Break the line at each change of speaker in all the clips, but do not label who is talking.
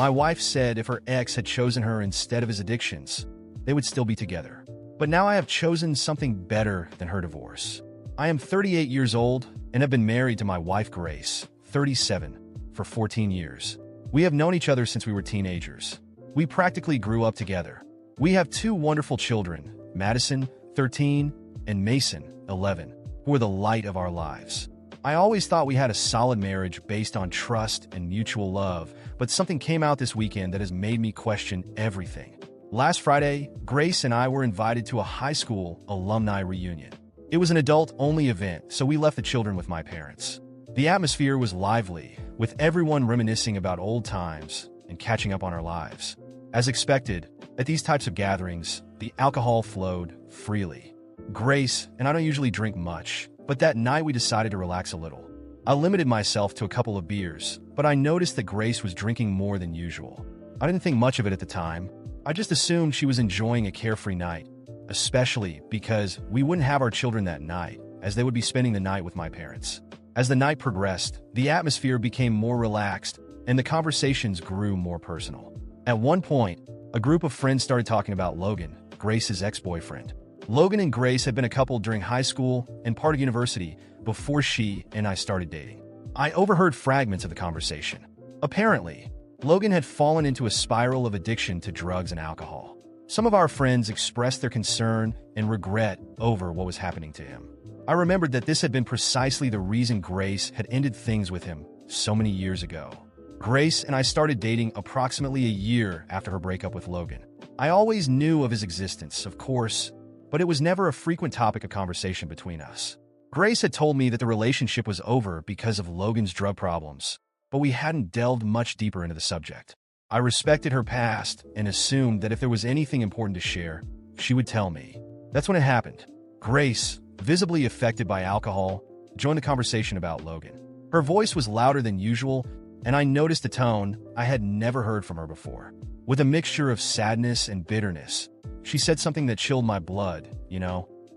My wife said if her ex had chosen her instead of his addictions, they would still be together. But now I have chosen something better than her divorce. I am 38 years old and have been married to my wife Grace, 37, for 14 years. We have known each other since we were teenagers. We practically grew up together. We have two wonderful children, Madison, 13, and Mason, 11, who are the light of our lives. I always thought we had a solid marriage based on trust and mutual love, but something came out this weekend that has made me question everything. Last Friday, Grace and I were invited to a high school alumni reunion. It was an adult-only event, so we left the children with my parents. The atmosphere was lively, with everyone reminiscing about old times and catching up on our lives. As expected, at these types of gatherings, the alcohol flowed freely. Grace and I don't usually drink much, but that night we decided to relax a little. I limited myself to a couple of beers, but I noticed that Grace was drinking more than usual. I didn't think much of it at the time. I just assumed she was enjoying a carefree night, especially because we wouldn't have our children that night, as they would be spending the night with my parents. As the night progressed, the atmosphere became more relaxed, and the conversations grew more personal. At one point, a group of friends started talking about Logan, Grace's ex-boyfriend. Logan and Grace had been a couple during high school and part of university before she and I started dating. I overheard fragments of the conversation. Apparently, Logan had fallen into a spiral of addiction to drugs and alcohol. Some of our friends expressed their concern and regret over what was happening to him. I remembered that this had been precisely the reason Grace had ended things with him so many years ago. Grace and I started dating approximately a year after her breakup with Logan. I always knew of his existence, of course, but it was never a frequent topic of conversation between us. Grace had told me that the relationship was over because of Logan's drug problems, but we hadn't delved much deeper into the subject. I respected her past and assumed that if there was anything important to share, she would tell me. That's when it happened. Grace, visibly affected by alcohol, joined the conversation about Logan. Her voice was louder than usual, and I noticed a tone I had never heard from her before. With a mixture of sadness and bitterness, she said something that chilled my blood,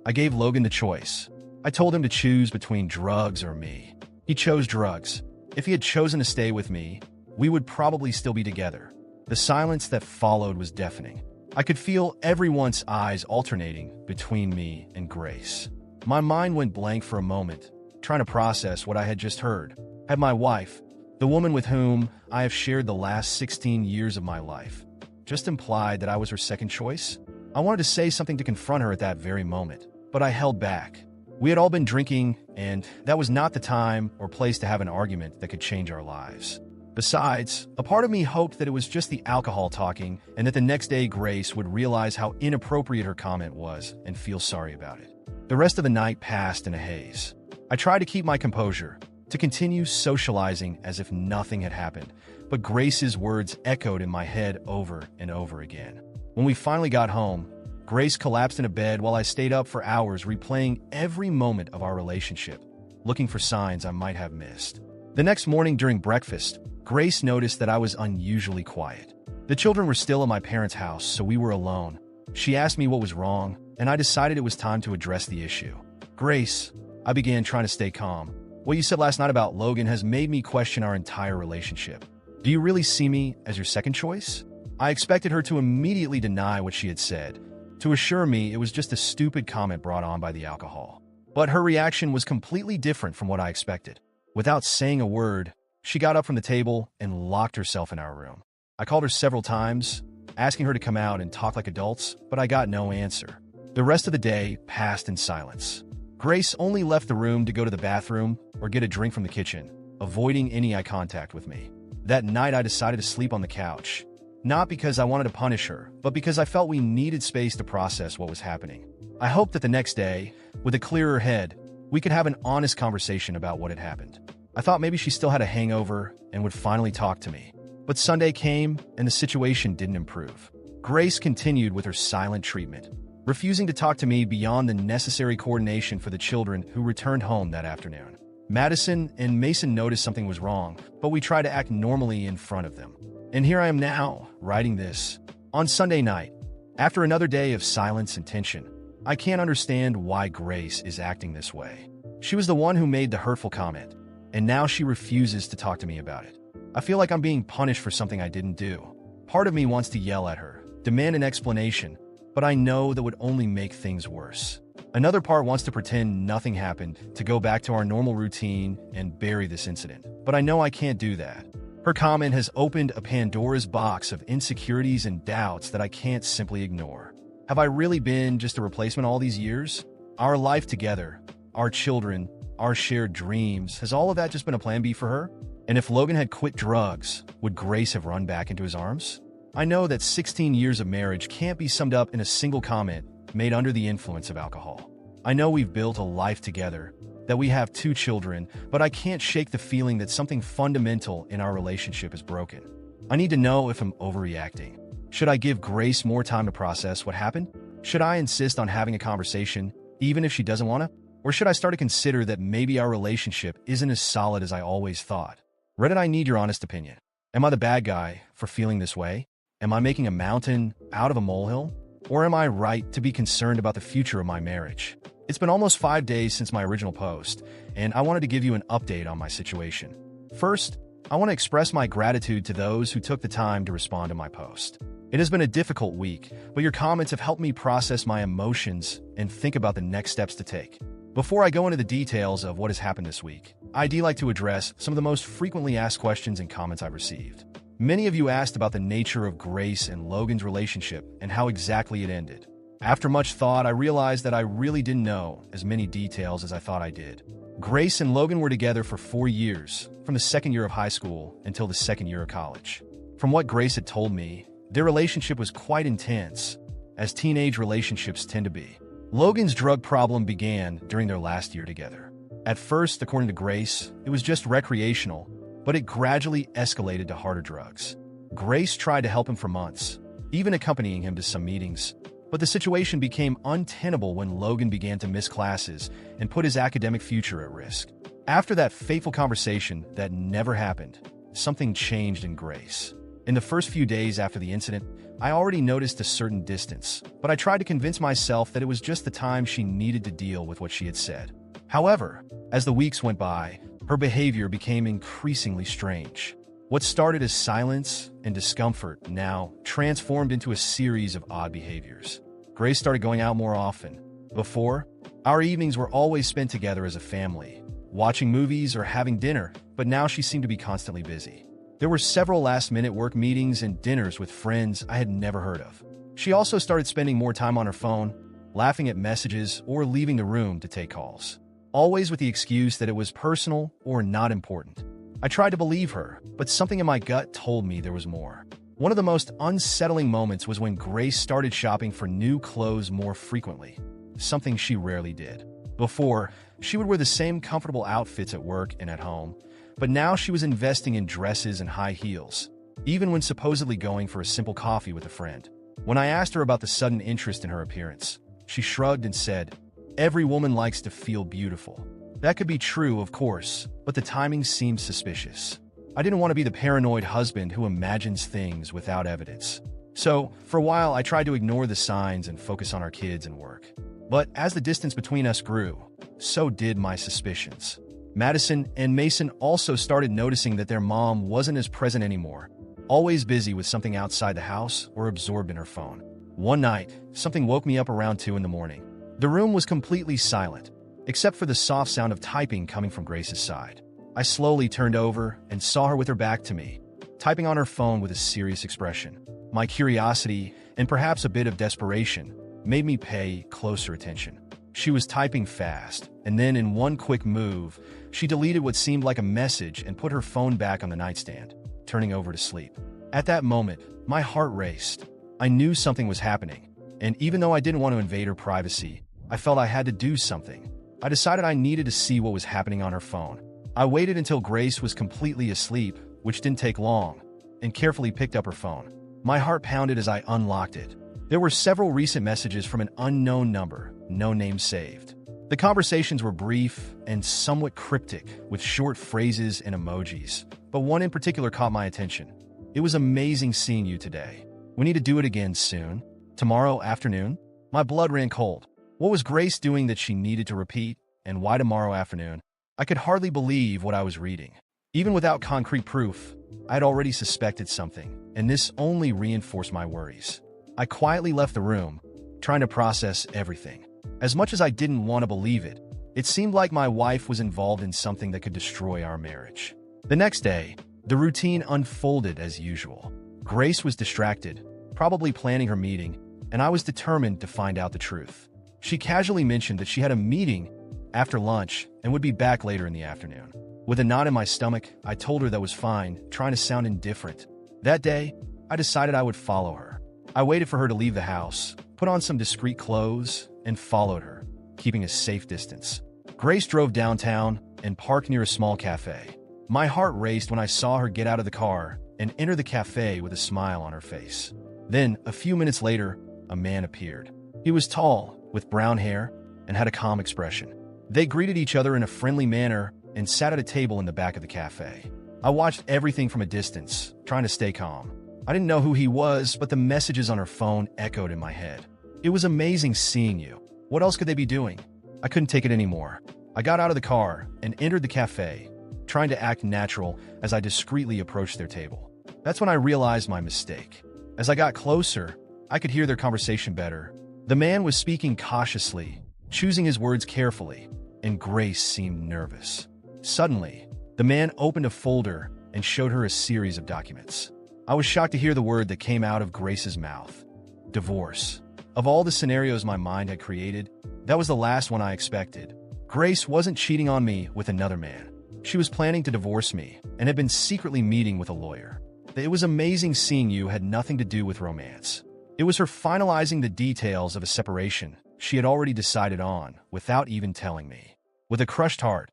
I gave Logan the choice. I told him to choose between drugs or me. He chose drugs. If he had chosen to stay with me, we would probably still be together. The silence that followed was deafening. I could feel everyone's eyes alternating between me and Grace. My mind went blank for a moment, trying to process what I had just heard. Had my wife, the woman with whom I have shared the last 16 years of my life, just implied that I was her second choice? I wanted to say something to confront her at that very moment, but I held back. We had all been drinking, and that was not the time or place to have an argument that could change our lives. Besides, a part of me hoped that it was just the alcohol talking and that the next day Grace would realize how inappropriate her comment was and feel sorry about it. The rest of the night passed in a haze. I tried to keep my composure, to continue socializing as if nothing had happened, but Grace's words echoed in my head over and over again. When we finally got home, Grace collapsed in a bed while I stayed up for hours replaying every moment of our relationship, looking for signs I might have missed. The next morning during breakfast, Grace noticed that I was unusually quiet. The children were still at my parents' house, so we were alone. She asked me what was wrong, and I decided it was time to address the issue. Grace, I began trying to stay calm. What you said last night about Logan has made me question our entire relationship. Do you really see me as your second choice? I expected her to immediately deny what she had said, to assure me it was just a stupid comment brought on by the alcohol. But her reaction was completely different from what I expected. Without saying a word, she got up from the table and locked herself in our room. I called her several times, asking her to come out and talk like adults, but I got no answer. The rest of the day passed in silence. Grace only left the room to go to the bathroom or get a drink from the kitchen, avoiding any eye contact with me. That night I decided to sleep on the couch. Not because I wanted to punish her, but because I felt we needed space to process what was happening. I hoped that the next day, with a clearer head, we could have an honest conversation about what had happened. I thought maybe she still had a hangover and would finally talk to me. But Sunday came, and the situation didn't improve. Grace continued with her silent treatment, refusing to talk to me beyond the necessary coordination for the children who returned home that afternoon. Madison and Mason noticed something was wrong, but we tried to act normally in front of them. And here I am now, writing this. On Sunday night, after another day of silence and tension, I can't understand why Grace is acting this way. She was the one who made the hurtful comment, and now she refuses to talk to me about it. I feel like I'm being punished for something I didn't do. Part of me wants to yell at her, demand an explanation, but I know that would only make things worse. Another part wants to pretend nothing happened, to go back to our normal routine and bury this incident. But I know I can't do that. Her comment has opened a Pandora's box of insecurities and doubts that I can't simply ignore. Have I really been just a replacement all these years? Our life together, our children, our shared dreams, has all of that just been a plan B for her? And if Logan had quit drugs, would Grace have run back into his arms? I know that 16 years of marriage can't be summed up in a single comment made under the influence of alcohol. I know we've built a life together, that we have 2 children, but I can't shake the feeling that something fundamental in our relationship is broken. I need to know if I'm overreacting. Should I give Grace more time to process what happened? Should I insist on having a conversation, even if she doesn't want to? Or should I start to consider that maybe our relationship isn't as solid as I always thought? Reddit, I need your honest opinion. Am I the bad guy for feeling this way? Am I making a mountain out of a molehill? Or am I right to be concerned about the future of my marriage? It's been almost 5 days since my original post, and I wanted to give you an update on my situation. First, I want to express my gratitude to those who took the time to respond to my post. It has been a difficult week, but your comments have helped me process my emotions and think about the next steps to take. Before I go into the details of what has happened this week, I'd like to address some of the most frequently asked questions and comments I've received. Many of you asked about the nature of Grace and Logan's relationship and how exactly it ended. After much thought, I realized that I really didn't know as many details as I thought I did. Grace and Logan were together for 4 years, from the second year of high school until the second year of college. From what Grace had told me, their relationship was quite intense, as teenage relationships tend to be. Logan's drug problem began during their last year together. At first, according to Grace, it was just recreational, but it gradually escalated to harder drugs. Grace tried to help him for months, even accompanying him to some meetings, but the situation became untenable when Logan began to miss classes and put his academic future at risk. After that fateful conversation that never happened, something changed in Grace. In the first few days after the incident, I already noticed a certain distance, but I tried to convince myself that it was just the time she needed to deal with what she had said. However, as the weeks went by, her behavior became increasingly strange. What started as silence and discomfort now transformed into a series of odd behaviors. Grace started going out more often. Before, our evenings were always spent together as a family, watching movies or having dinner, but now she seemed to be constantly busy. There were several last-minute work meetings and dinners with friends I had never heard of. She also started spending more time on her phone, laughing at messages or leaving the room to take calls, always with the excuse that it was personal or not important. I tried to believe her, but something in my gut told me there was more. One of the most unsettling moments was when Grace started shopping for new clothes more frequently, something she rarely did. Before, she would wear the same comfortable outfits at work and at home, but now she was investing in dresses and high heels, even when supposedly going for a simple coffee with a friend. When I asked her about the sudden interest in her appearance, she shrugged and said, "Every woman likes to feel beautiful." That could be true, of course, but the timing seemed suspicious. I didn't want to be the paranoid husband who imagines things without evidence. So, for a while, I tried to ignore the signs and focus on our kids and work. But as the distance between us grew, so did my suspicions. Madison and Mason also started noticing that their mom wasn't as present anymore, always busy with something outside the house or absorbed in her phone. One night, something woke me up around 2 in the morning. The room was completely silent, except for the soft sound of typing coming from Grace's side. I slowly turned over and saw her with her back to me, typing on her phone with a serious expression. My curiosity, and perhaps a bit of desperation, made me pay closer attention. She was typing fast, and then in one quick move, she deleted what seemed like a message and put her phone back on the nightstand, turning over to sleep. At that moment, my heart raced. I knew something was happening, and even though I didn't want to invade her privacy, I felt I had to do something. I decided I needed to see what was happening on her phone. I waited until Grace was completely asleep, which didn't take long, and carefully picked up her phone. My heart pounded as I unlocked it. There were several recent messages from an unknown number, no name saved. The conversations were brief and somewhat cryptic, with short phrases and emojis, but one in particular caught my attention. "It was amazing seeing you today. We need to do it again soon. Tomorrow afternoon?" My blood ran cold. What was Grace doing that she needed to repeat, and why tomorrow afternoon? I could hardly believe what I was reading. Even without concrete proof, I had already suspected something, and this only reinforced my worries. I quietly left the room, trying to process everything. As much as I didn't want to believe it, it seemed like my wife was involved in something that could destroy our marriage. The next day, the routine unfolded as usual. Grace was distracted, probably planning her meeting, and I was determined to find out the truth. She casually mentioned that she had a meeting after lunch and would be back later in the afternoon. With a knot in my stomach, I told her that was fine, trying to sound indifferent. That day, I decided I would follow her. I waited for her to leave the house, put on some discreet clothes, and followed her, keeping a safe distance. Grace drove downtown and parked near a small cafe. My heart raced when I saw her get out of the car and enter the cafe with a smile on her face. Then, a few minutes later, a man appeared. He was tall, with brown hair, and had a calm expression. They greeted each other in a friendly manner and sat at a table in the back of the cafe. I watched everything from a distance, trying to stay calm. I didn't know who he was, but the messages on her phone echoed in my head. It was amazing seeing you. What else could they be doing? I couldn't take it anymore. I got out of the car and entered the cafe, trying to act natural as I discreetly approached their table. That's when I realized my mistake. As I got closer, I could hear their conversation better. The man was speaking cautiously, choosing his words carefully, and Grace seemed nervous. Suddenly, the man opened a folder and showed her a series of documents. I was shocked to hear the word that came out of Grace's mouth: divorce. Of all the scenarios my mind had created, that was the last one I expected. Grace wasn't cheating on me with another man. She was planning to divorce me and had been secretly meeting with a lawyer. The "it was amazing seeing you" had nothing to do with romance. It was her finalizing the details of a separation she had already decided on without even telling me. With a crushed heart,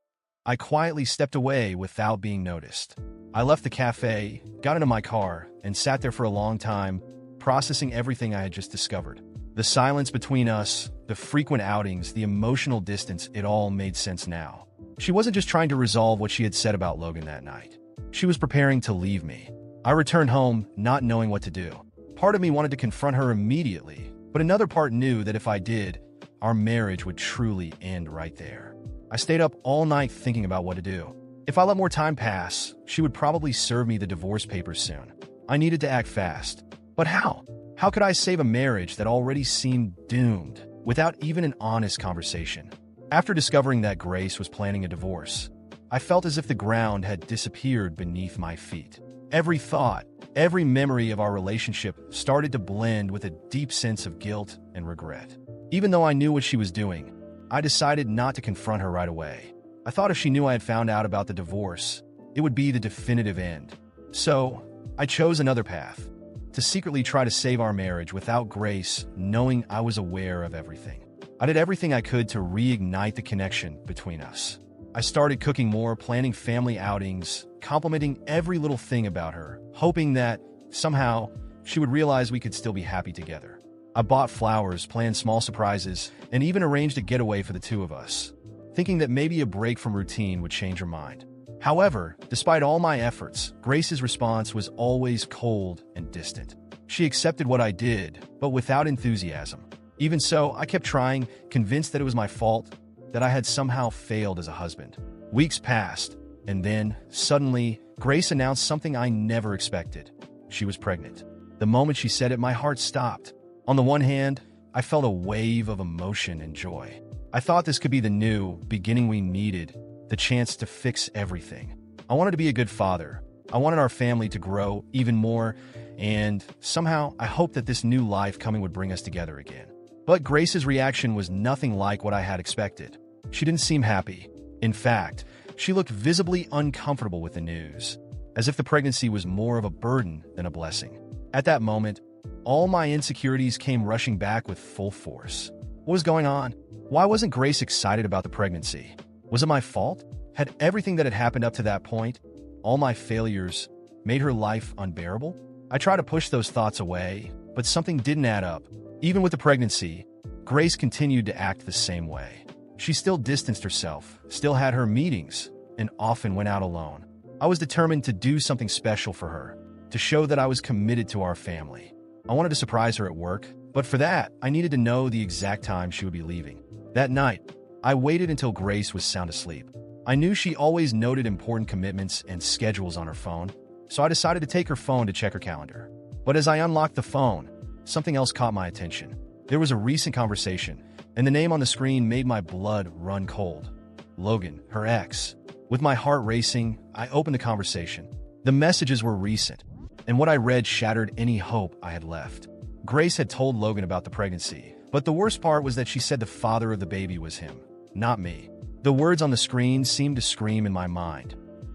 I quietly stepped away without being noticed. I left the cafe, got into my car, and sat there for a long time, processing everything I had just discovered. The silence between us, the frequent outings, the emotional distance, it all made sense now. She wasn't just trying to resolve what she had said about Logan that night. She was preparing to leave me. I returned home, not knowing what to do. Part of me wanted to confront her immediately, but another part knew that if I did, our marriage would truly end right there. I stayed up all night thinking about what to do. If I let more time pass, she would probably serve me the divorce papers soon. I needed to act fast. But how? How could I save a marriage that already seemed doomed without even an honest conversation? After discovering that Grace was planning a divorce, I felt as if the ground had disappeared beneath my feet. Every thought, every memory of our relationship started to blend with a deep sense of guilt and regret. Even though I knew what she was doing, I decided not to confront her right away. I thought if she knew I had found out about the divorce, it would be the definitive end. So, I chose another path: to secretly try to save our marriage without Grace knowing I was aware of everything. I did everything I could to reignite the connection between us. I started cooking more, planning family outings, complimenting every little thing about her, hoping that, somehow, she would realize we could still be happy together. I bought flowers, planned small surprises, and even arranged a getaway for the two of us, thinking that maybe a break from routine would change her mind. However, despite all my efforts, Grace's response was always cold and distant. She accepted what I did, but without enthusiasm. Even so, I kept trying, convinced that it was my fault, that I had somehow failed as a husband. Weeks passed, and then, suddenly, Grace announced something I never expected. She was pregnant. The moment she said it, my heart stopped. On the one hand, I felt a wave of emotion and joy. I thought this could be the new beginning we needed, the chance to fix everything. I wanted to be a good father. I wanted our family to grow even more, and somehow I hoped that this new life coming would bring us together again. But Grace's reaction was nothing like what I had expected. She didn't seem happy. In fact, she looked visibly uncomfortable with the news, as if the pregnancy was more of a burden than a blessing. At that moment, all my insecurities came rushing back with full force. What was going on? Why wasn't Grace excited about the pregnancy? Was it my fault? Had everything that had happened up to that point, all my failures, made her life unbearable? I tried to push those thoughts away, but something didn't add up. Even with the pregnancy, Grace continued to act the same way. She still distanced herself, still had her meetings, and often went out alone. I was determined to do something special for her, to show that I was committed to our family. I wanted to surprise her at work, but for that, I needed to know the exact time she would be leaving. That night, I waited until Grace was sound asleep. I knew she always noted important commitments and schedules on her phone, so I decided to take her phone to check her calendar. But as I unlocked the phone, something else caught my attention. There was a recent conversation, and the name on the screen made my blood run cold. Logan, her ex. With my heart racing, I opened the conversation. The messages were recent, and what I read shattered any hope I had left. Grace had told Logan about the pregnancy, but the worst part was that she said the father of the baby was him, not me. The words on the screen seemed to scream in my mind.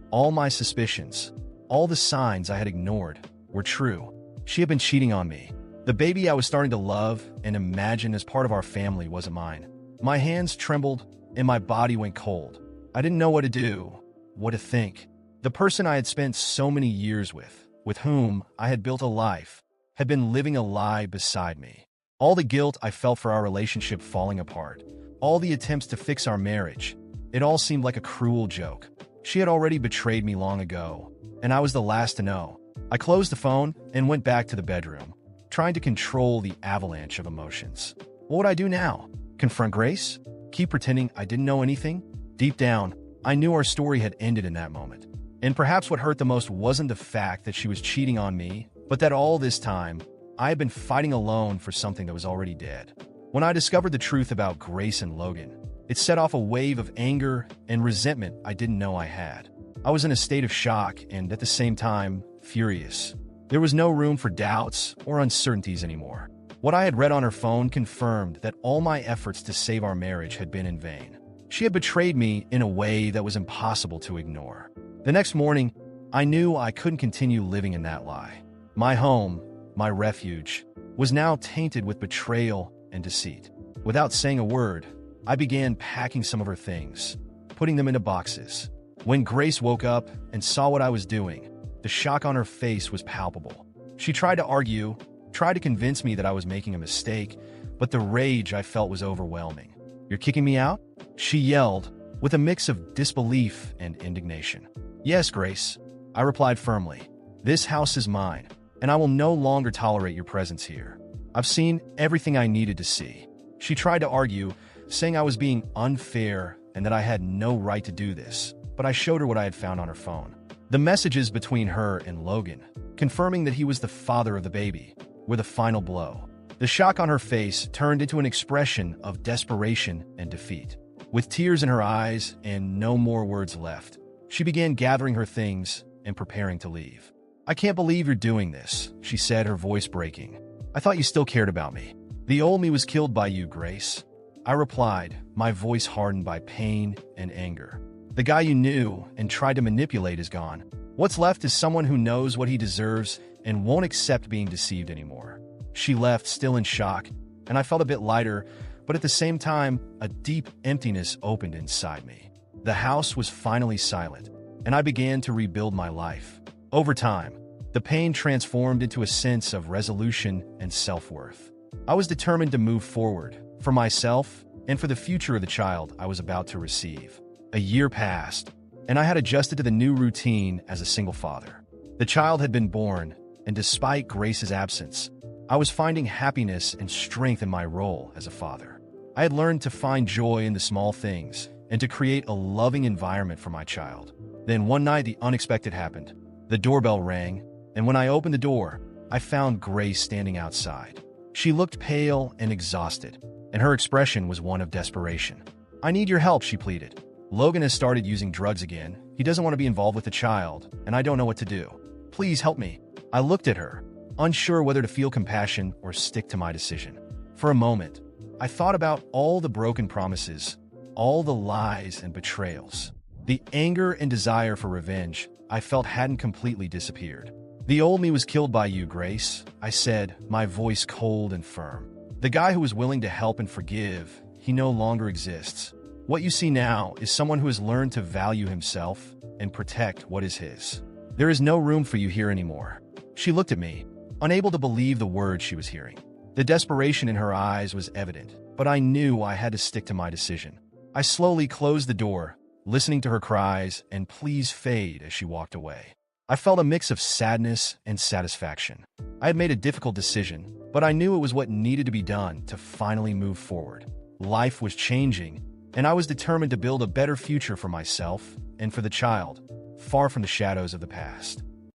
All my suspicions, all the signs I had ignored, were true. She had been cheating on me. The baby I was starting to love and imagine as part of our family wasn't mine. My hands trembled and my body went cold. I didn't know what to do, what to think. The person I had spent so many years with whom I had built a life, had been living a lie beside me. All the guilt I felt for our relationship falling apart, all the attempts to fix our marriage, it all seemed like a cruel joke. She had already betrayed me long ago, and I was the last to know. I closed the phone and went back to the bedroom, trying to control the avalanche of emotions. What would I do now? Confront Grace? Keep pretending I didn't know anything? Deep down, I knew our story had ended in that moment. And perhaps what hurt the most wasn't the fact that she was cheating on me, but that all this time, I had been fighting alone for something that was already dead. When I discovered the truth about Grace and Logan, it set off a wave of anger and resentment I didn't know I had. I was in a state of shock and, at the same time, furious. There was no room for doubts or uncertainties anymore. What I had read on her phone confirmed that all my efforts to save our marriage had been in vain. She had betrayed me in a way that was impossible to ignore. The next morning, I knew I couldn't continue living in that lie. My home, my refuge, was now tainted with betrayal and deceit. Without saying a word, I began packing some of her things, putting them into boxes. When Grace woke up and saw what I was doing, the shock on her face was palpable. She tried to argue, tried to convince me that I was making a mistake, but the rage I felt was overwhelming. "You're kicking me out?" she yelled, with a mix of disbelief and indignation. "Yes, Grace," I replied firmly. "This house is mine, and I will no longer tolerate your presence here. I've seen everything I needed to see." She tried to argue, saying I was being unfair and that I had no right to do this, but I showed her what I had found on her phone. The messages between her and Logan, confirming that he was the father of the baby, were the final blow. The shock on her face turned into an expression of desperation and defeat. With tears in her eyes and no more words left, she began gathering her things and preparing to leave. "I can't believe you're doing this," she said, her voice breaking. "I thought you still cared about me." "The old me was killed by you, Grace," I replied, my voice hardened by pain and anger. "The guy you knew and tried to manipulate is gone. What's left is someone who knows what he deserves and won't accept being deceived anymore." She left, still in shock, and I felt a bit lighter, but at the same time, a deep emptiness opened inside me. The house was finally silent, and I began to rebuild my life. Over time, the pain transformed into a sense of resolution and self-worth. I was determined to move forward, for myself and for the future of the child I was about to receive. A year passed, and I had adjusted to the new routine as a single father. The child had been born, and despite Grace's absence, I was finding happiness and strength in my role as a father. I had learned to find joy in the small things and to create a loving environment for my child. Then one night, the unexpected happened. The doorbell rang, and when I opened the door, I found Grace standing outside. She looked pale and exhausted, and her expression was one of desperation. "I need your help," she pleaded. "Logan has started using drugs again. He doesn't want to be involved with the child, and I don't know what to do. Please help me." I looked at her, unsure whether to feel compassion or stick to my decision. For a moment, I thought about all the broken promises, all the lies and betrayals. The anger and desire for revenge I felt hadn't completely disappeared. "The old me was killed by you, Grace," I said, my voice cold and firm. "The guy who was willing to help and forgive, he no longer exists. What you see now is someone who has learned to value himself and protect what is his. There is no room for you here anymore." She looked at me, unable to believe the words she was hearing. The desperation in her eyes was evident, but I knew I had to stick to my decision. I slowly closed the door, listening to her cries and pleas fade as she walked away. I felt a mix of sadness and satisfaction. I had made a difficult decision, but I knew it was what needed to be done to finally move forward. Life was changing, and I was determined to build a better future for myself and for the child, far from the shadows of the past.